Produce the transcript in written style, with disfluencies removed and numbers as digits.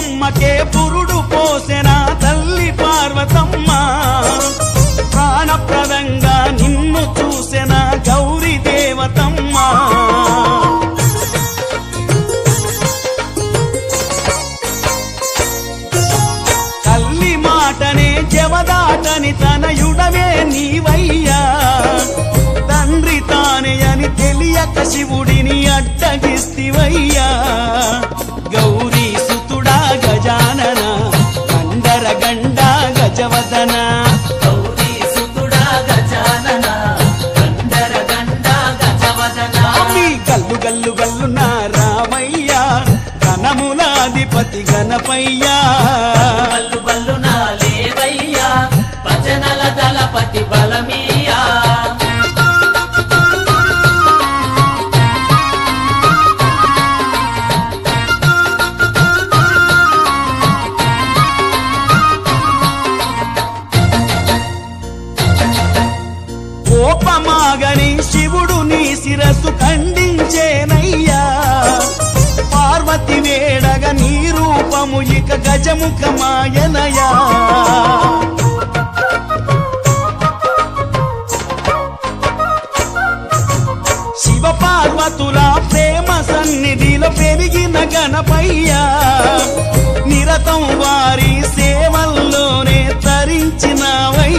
బొమ్మకే పురుడు పోసెన తల్లి పార్వతమ్మ ప్రాణప్రదంగా నిన్ను చూసెన గౌరీ దేవతమ్మ తల్లి మాటనే జవదాటని తనయుడవే నీవయ్యా తండ్రి తానే అని తెలియక శివుడిని అడ్డగిస్తివయ్యా గౌరీ సుతుడా గజానన గండర గండ గజవదన గౌరీ సుతుడా గజానన గండర గండ గజవదన మీ గల్లు గల్లు గల్లున రామయ్యా ఘనములాధిపతి గణపయ్యా బల్లు బల్లున లేవయ్యా భజనల దళపతి బలమీయా కోపమాగని శివుడు నీ శిరస్సు ఖండించేనయ్యా పార్వతి వేడగ నీ రూపము ఇక గజముఖమాయనయా శివ పార్వతుల ప్రేమ సన్నిధిలో పెరిగిన గణపయ్యా నిరతం వారి సేవల్లోనే తరించినవయ్యా